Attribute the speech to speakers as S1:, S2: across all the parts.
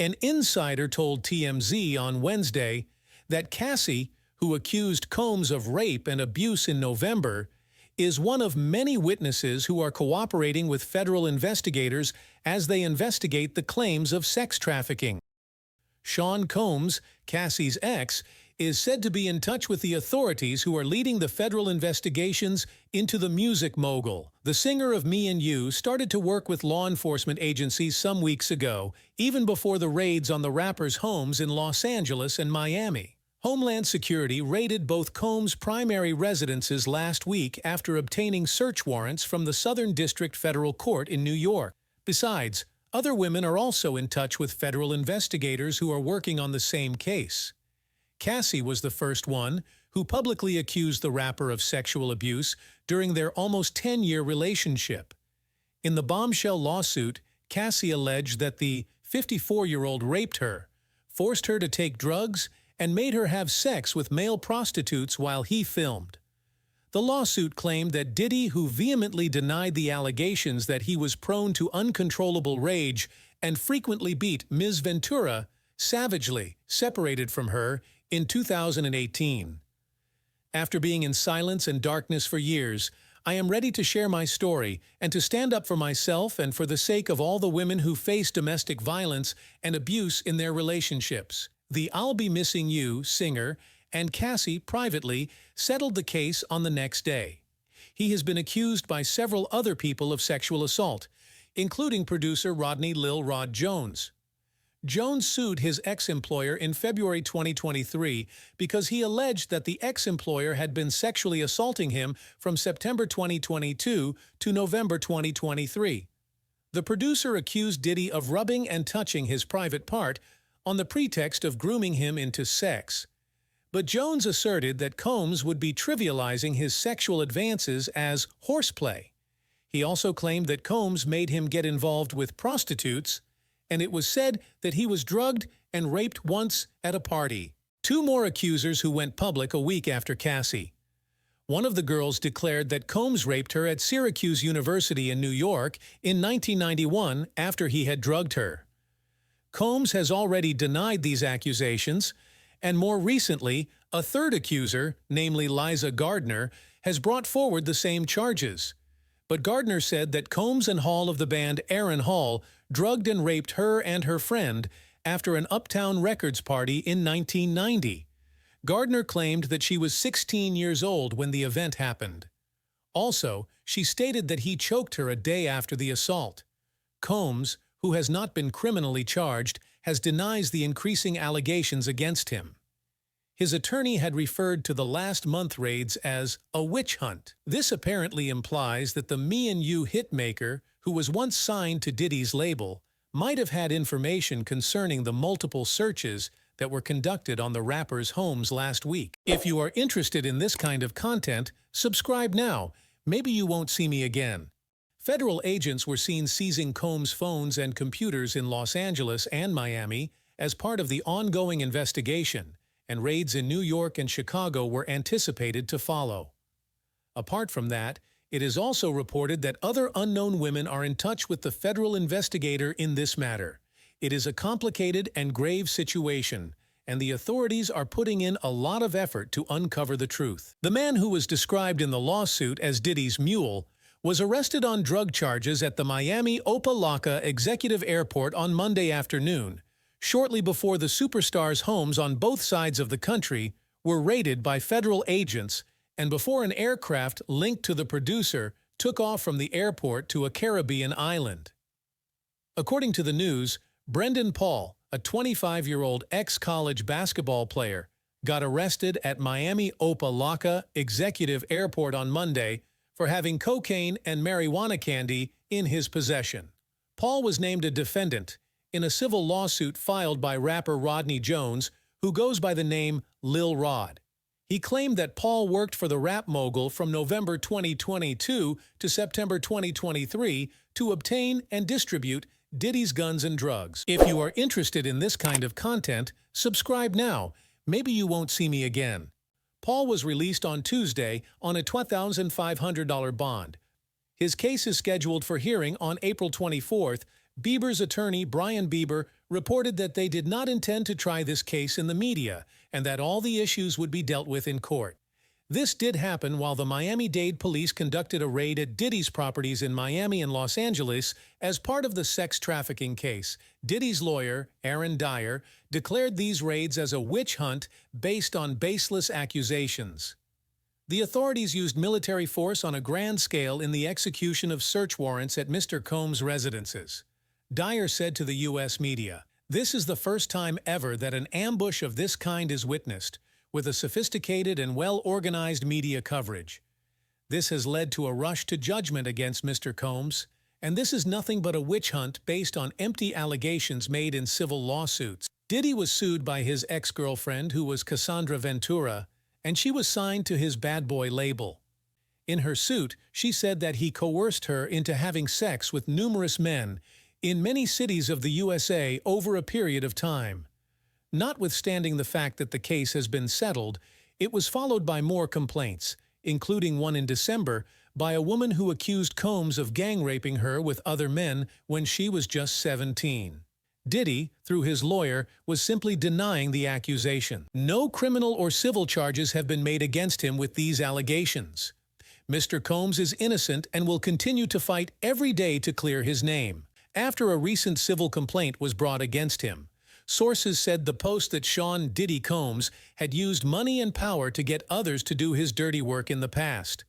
S1: An insider told TMZ on Wednesday that Cassie, who accused Combs of rape and abuse in November, is one of many witnesses who are cooperating with federal investigators as they investigate the claims of sex trafficking. Sean Combs, Cassie's ex, is said to be in touch with the authorities who are leading the federal investigations into the music mogul. The singer of Me and You started to work with law enforcement agencies some weeks ago, even before the raids on the rapper's homes in Los Angeles and Miami. Homeland Security raided both Combs' primary residences last week after obtaining search warrants from the Southern District Federal Court in New York. Besides, other women are also in touch with federal investigators who are working on the same case. Cassie was the first one who publicly accused the rapper of sexual abuse during their almost 10-year relationship. In the bombshell lawsuit, Cassie alleged that the 54-year-old raped her, forced her to take drugs, and made her have sex with male prostitutes while he filmed. The lawsuit claimed that Diddy, who vehemently denied the allegations that he was prone to uncontrollable rage and frequently beat Ms. Ventura, savagely separated from her in 2018. After being in silence and darkness for years, I am ready to share my story and to stand up for myself and for the sake of all the women who face domestic violence and abuse in their relationships. The I'll Be Missing You singer and Cassie privately settled the case on the next day. He has been accused by several other people of sexual assault, including producer Rodney Lil Rod Jones. Jones sued his ex-employer in February 2023 because he alleged that the ex-employer had been sexually assaulting him from September 2022 to November 2023. The producer accused Diddy of rubbing and touching his private part on the pretext of grooming him into sex. But Jones asserted that Combs would be trivializing his sexual advances as horseplay. He also claimed that Combs made him get involved with prostitutes, and it was said that he was drugged and raped once at a party. Two more accusers who went public a week after Cassie. One of the girls declared that Combs raped her at Syracuse University in New York in 1991 after he had drugged her. Combs has already denied these accusations, and more recently, a third accuser, namely Liza Gardner, has brought forward the same charges. But Gardner said that Combs and Hall of the band Aaron Hall drugged and raped her and her friend after an Uptown Records party in 1990. Gardner claimed that she was 16 years old when the event happened. Also, she stated that he choked her a day after the assault. Combs, who has not been criminally charged, denies the increasing allegations against him. His attorney had referred to the last month raids as a witch hunt. This apparently implies that the Me and You hitmaker, who was once signed to Diddy's label, might have had information concerning the multiple searches that were conducted on the rapper's homes last week. If you are interested in this kind of content, subscribe now. Maybe you won't see me again. Federal agents were seen seizing Combs' phones and computers in Los Angeles and Miami as part of the ongoing investigation, and raids in New York and Chicago were anticipated to follow. Apart from that, it is also reported that other unknown women are in touch with the federal investigator in this matter. It is a complicated and grave situation, and the authorities are putting in a lot of effort to uncover the truth. The man who was described in the lawsuit as Diddy's mule was arrested on drug charges at the Miami Opa-locka Executive Airport on Monday afternoon, shortly before the superstar's homes on both sides of the country were raided by federal agents and before an aircraft linked to the producer took off from the airport to a Caribbean island. According to the news, Brendan Paul, a 25-year-old ex-college basketball player, got arrested at Miami Opa-locka Executive Airport on Monday for having cocaine and marijuana candy in his possession. Paul was named a defendant in a civil lawsuit filed by rapper Rodney Jones, who goes by the name Lil Rod. He claimed that Paul worked for the rap mogul from November 2022 to September 2023 to obtain and distribute Diddy's guns and drugs. If you are interested in this kind of content, subscribe now. Maybe you won't see me again. Paul was released on Tuesday on a $12,500 bond. His case is scheduled for hearing on April 24th. Bieber's attorney Brian Bieber reported that they did not intend to try this case in the media and that all the issues would be dealt with in court. This did happen while the Miami-Dade police conducted a raid at Diddy's properties in Miami and Los Angeles as part of the sex trafficking case. Diddy's lawyer, Aaron Dyer, declared these raids as a witch hunt based on baseless accusations. The authorities used military force on a grand scale in the execution of search warrants at Mr. Combs' residences. Dyer said to the U.S. media, "This is the first time ever that an ambush of this kind is witnessed, with a sophisticated and well-organized media coverage. This has led to a rush to judgment against Mr. Combs, and this is nothing but a witch hunt based on empty allegations made in civil lawsuits." Diddy was sued by his ex-girlfriend, who was Cassandra Ventura, and she was signed to his bad boy label. In her suit, she said that he coerced her into having sex with numerous men in many cities of the USA over a period of time. Notwithstanding the fact that the case has been settled, it was followed by more complaints, including one in December by a woman who accused Combs of gang-raping her with other men when she was just 17. Diddy, through his lawyer, was simply denying the accusation. No criminal or civil charges have been made against him with these allegations. Mr. Combs is innocent and will continue to fight every day to clear his name. After a recent civil complaint was brought against him, sources said the post that Sean Diddy Combs had used money and power to get others to do his dirty work in the past.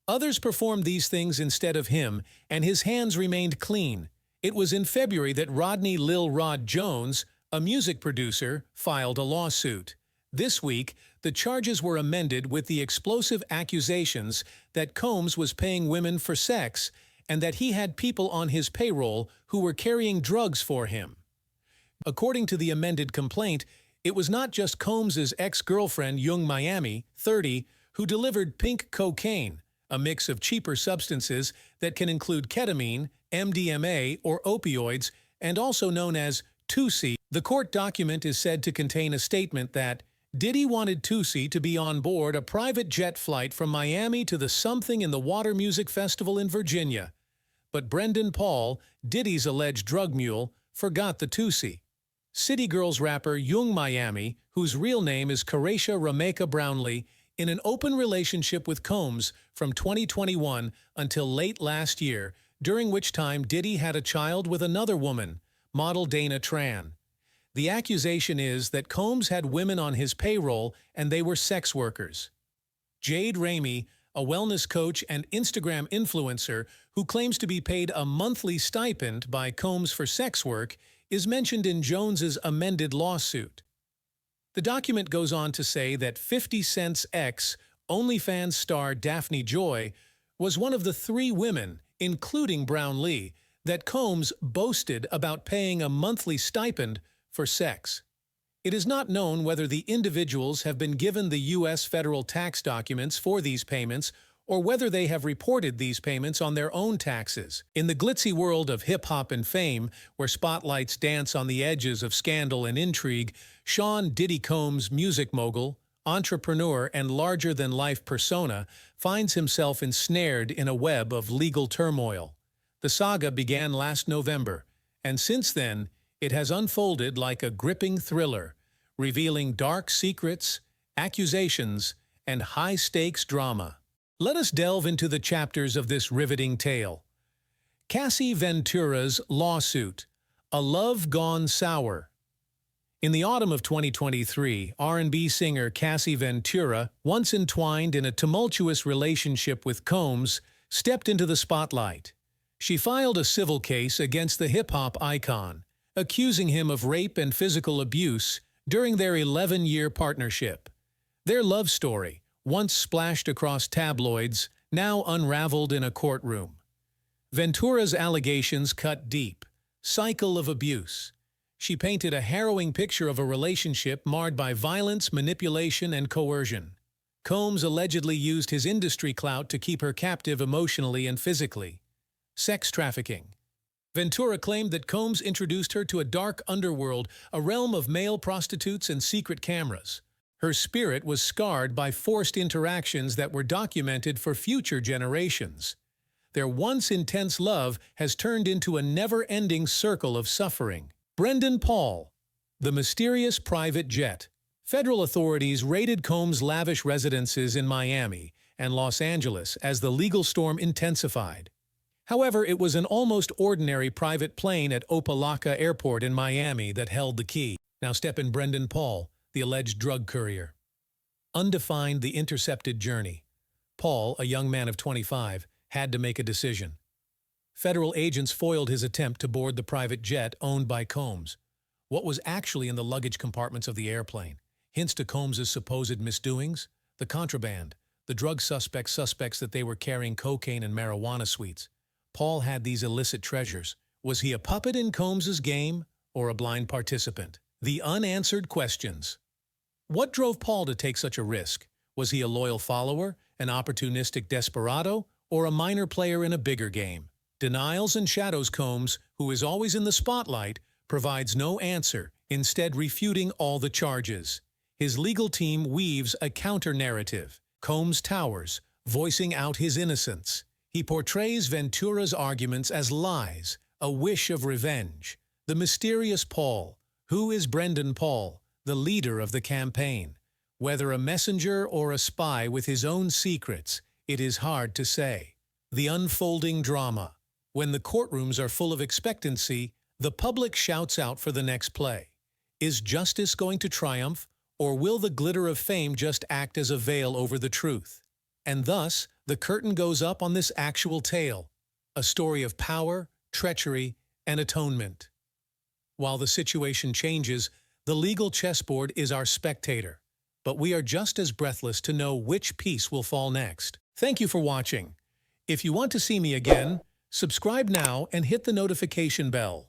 S1: Others performed these things instead of him, and his hands remained clean. It was in February that Rodney Lil Rod Jones, a music producer, filed a lawsuit. This week, the charges were amended with the explosive accusations that Combs was paying women for sex and that he had people on his payroll who were carrying drugs for him. According to the amended complaint, it was not just Combs' ex-girlfriend Young Miami, 30, who delivered pink cocaine, a mix of cheaper substances that can include ketamine, MDMA, or opioids, and also known as Tusi. The court document is said to contain a statement that Diddy wanted Tusi to be on board a private jet flight from Miami to the Something in the Water Music Festival in Virginia. But Brendan Paul, Diddy's alleged drug mule, forgot the Tusi. City Girls rapper Young Miami, whose real name is Karacia Rameka Brownlee, in an open relationship with Combs from 2021 until late last year, during which time Diddy had a child with another woman, model Dana Tran. The accusation is that Combs had women on his payroll and they were sex workers. Jade Ramey, a wellness coach and Instagram influencer who claims to be paid a monthly stipend by Combs for sex work, is mentioned in Jones's amended lawsuit. The document goes on to say that 50 Cent's ex, OnlyFans star Daphne Joy, was one of the 3 women, including Brownlee, that Combs boasted about paying a monthly stipend for sex. It is not known whether the individuals have been given the U.S. federal tax documents for these payments or whether they have reported these payments on their own taxes. In the glitzy world of hip-hop and fame, where spotlights dance on the edges of scandal and intrigue, Sean Diddy Combs, music mogul, entrepreneur, and larger-than-life persona, finds himself ensnared in a web of legal turmoil. The saga began last November, and since then, it has unfolded like a gripping thriller, revealing dark secrets, accusations, and high-stakes drama. Let us delve into the chapters of this riveting tale. Cassie Ventura's lawsuit, A Love Gone Sour. In the autumn of 2023, R&B singer Cassie Ventura, once entwined in a tumultuous relationship with Combs, stepped into the spotlight. She filed a civil case against the hip-hop icon, accusing him of rape and physical abuse during their 11-year partnership. Their love story, once splashed across tabloids, now unraveled in a courtroom. Ventura's allegations cut deep. Cycle of abuse. She painted a harrowing picture of a relationship marred by violence, manipulation, and coercion. Combs allegedly used his industry clout to keep her captive emotionally and physically. Sex trafficking. Ventura claimed that Combs introduced her to a dark underworld, a realm of male prostitutes and secret cameras. Her spirit was scarred by forced interactions that were documented for future generations. Their once intense love has turned into a never-ending circle of suffering. Brendan Paul, the mysterious private jet. Federal authorities raided Combs' lavish residences in Miami and Los Angeles as the legal storm intensified. However, it was an almost ordinary private plane at Opa-locka Airport in Miami that held the key. Now step in Brendan Paul, the alleged drug courier. Undefined the intercepted journey. Paul, a young man of 25, had to make a decision. Federal agents foiled his attempt to board the private jet owned by Combs. What was actually in the luggage compartments of the airplane? Hints to Combs' supposed misdoings? The contraband, the drug suspects that they were carrying cocaine and marijuana sweets. Paul had these illicit treasures. Was he a puppet in Combs' game or a blind participant? The unanswered questions. What drove Paul to take such a risk? Was he a loyal follower, an opportunistic desperado, or a minor player in a bigger game? Denials and shadows. Combs, who is always in the spotlight, provides no answer, instead refuting all the charges. His legal team weaves a counter-narrative. Combs towers, voicing out his innocence. He portrays Ventura's arguments as lies, a wish of revenge. The mysterious Paul. Who is Brendan Paul, the leader of the campaign? Whether a messenger or a spy with his own secrets, it is hard to say. The unfolding drama. When the courtrooms are full of expectancy, the public shouts out for the next play. Is justice going to triumph, or will the glitter of fame just act as a veil over the truth? And thus, the curtain goes up on this actual tale, a story of power, treachery, and atonement. While the situation changes, the legal chessboard is our spectator, but we are just as breathless to know which piece will fall next. Thank you for watching. If you want to see me again, subscribe now and hit the notification bell.